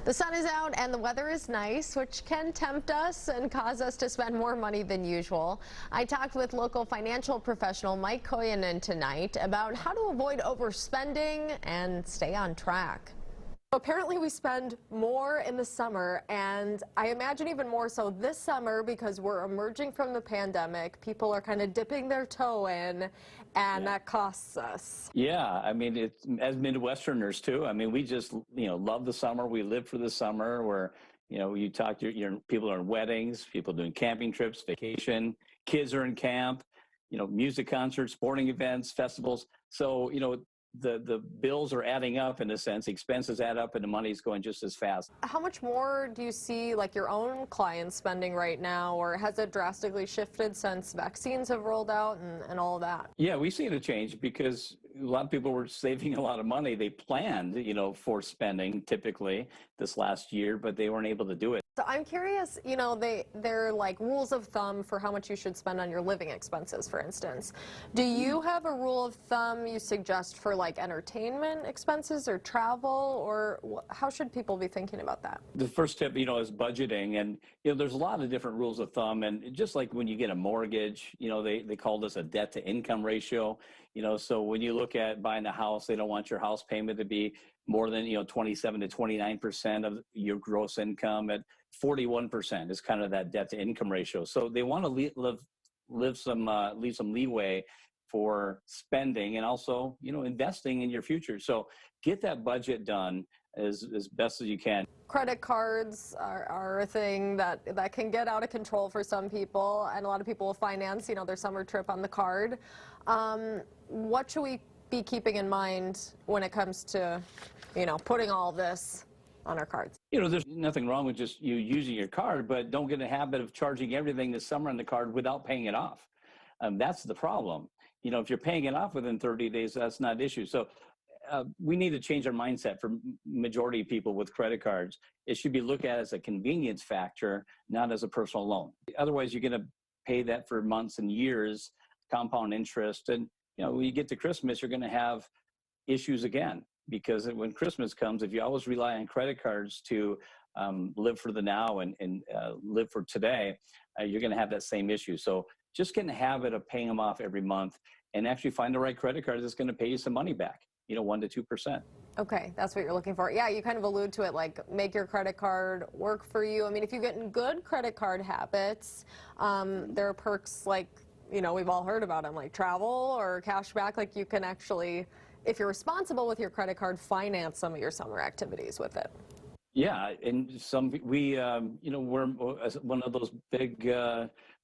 The sun is out and the weather is nice, which can tempt us and cause us to spend more money than usual. I talked with local financial professional Mike Kojonen tonight about how to avoid overspending and stay on track. Apparently we spend more in the summer, and I imagine even more so this summer because we're emerging from the pandemic. People are kind of dipping their toe in, and that costs us. Yeah, I mean, it's as Midwesterners too. I mean, we just, love the summer. We live for the summer where, you talk to your people are in weddings, people doing camping trips, vacation, kids are in camp, music concerts, sporting events, festivals. So, the bills are adding up in a sense, expenses add up and the money's going just as fast. How much more do you see like your own clients spending right now, or has it drastically shifted since vaccines have rolled out and all of that? Yeah, we've seen a change because a lot of people were saving a lot of money. They planned, for spending typically this last year, but they weren't able to do it. So I'm curious, they're like rules of thumb for how much you should spend on your living expenses, for instance. Do you have a rule of thumb you suggest for like entertainment expenses or travel, or how should people be thinking about that? The first tip, is budgeting. And, there's a lot of different rules of thumb. And just like when you get a mortgage, they call this a debt to income ratio. So when you look at buying a house, they don't want your house payment to be more than, 27 to 29% of your gross income. At 41% is kind of that debt to income ratio. So they want to leave some leeway for spending and also, investing in your future. So get that budget done as best as you can. Credit cards are a thing that can get out of control for some people, and a lot of people will finance, their summer trip on the card. What should we be keeping in mind when it comes to, putting all this on our cards? There's nothing wrong with just you using your card, but don't get in the habit of charging everything this summer on the card without paying it off. That's the problem. If you're paying it off within 30 days, that's not an issue. So we need to change our mindset for majority of people with credit cards. It should be looked at as a convenience factor, not as a personal loan. Otherwise, you're going to pay that for months and years, compound interest. And, when you get to Christmas, you're going to have issues again. Because when Christmas comes, if you always rely on credit cards to live for the now and live for today, you're going to have that same issue. So just get in the habit of paying them off every month and actually find the right credit card that's going to pay you some money back, 1% to 2%. Okay, that's what you're looking for. Yeah, you kind of allude to it, like make your credit card work for you. I mean, if you get in good credit card habits, there are perks like, we've all heard about them, like travel or cash back. Like you can actually, if you're responsible with your credit card, finance some of your summer activities with it. Yeah, and we're one of those big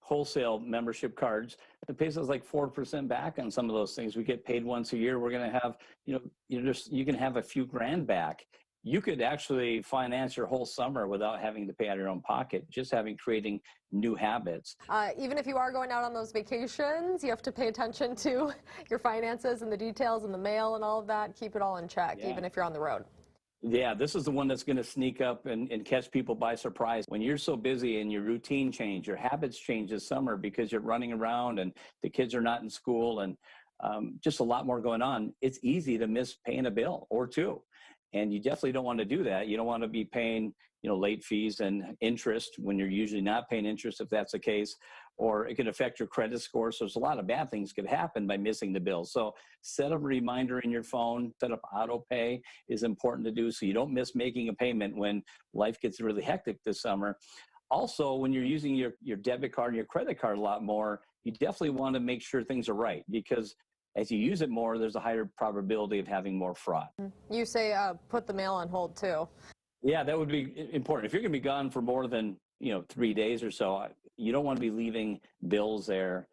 wholesale membership cards that pays us like 4% back on some of those things. We get paid once a year. We're going to have, you can have a few grand back. You could actually finance your whole summer without having to pay out of your own pocket, just creating new habits. Even if you are going out on those vacations, you have to pay attention to your finances and the details and the mail and all of that. Keep it all in check, even if you're on the road. Yeah, this is the one that's going to sneak up and catch people by surprise. When you're so busy and your routine change, your habits change this summer because you're running around and the kids are not in school and just a lot more going on, it's easy to miss paying a bill or two. And you definitely don't want to do that. You don't want to be paying, late fees and interest when you're usually not paying interest, if that's the case, or it could affect your credit score. So there's a lot of bad things could happen by missing the bill. So set up a reminder in your phone, set up auto pay is important to do so you don't miss making a payment when life gets really hectic this summer. Also, when you're using your debit card and your credit card a lot more, you definitely want to make sure things are right, because as you use it more, there's a higher probability of having more fraud. You say put the mail on hold too. Yeah, that would be important. If you're going to be gone for more than 3 days or so, you don't want to be leaving bills there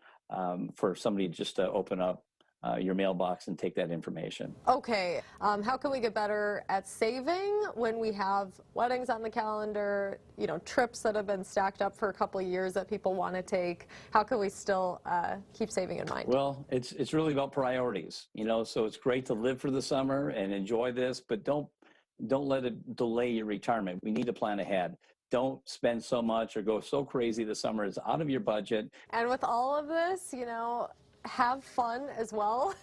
for somebody just to open up your mailbox and take that information. Okay, how can we get better at saving when we have weddings on the calendar, trips that have been stacked up for a couple of years that people want to take? How can we still keep saving in mind? Well, it's really about priorities, so it's great to live for the summer and enjoy this, but don't let it delay your retirement. We need to plan ahead. Don't spend so much or go so crazy this summer. It's out of your budget. And with all of this, have fun as well.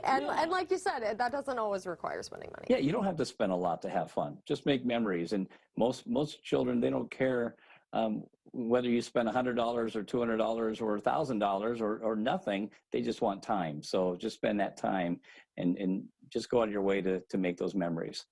And like you said, that doesn't always require spending money. Yeah, you don't have to spend a lot to have fun. Just make memories. And most children, they don't care whether you spend $100 or $200 or $1,000 or nothing. They just want time. So just spend that time and just go out of your way to make those memories.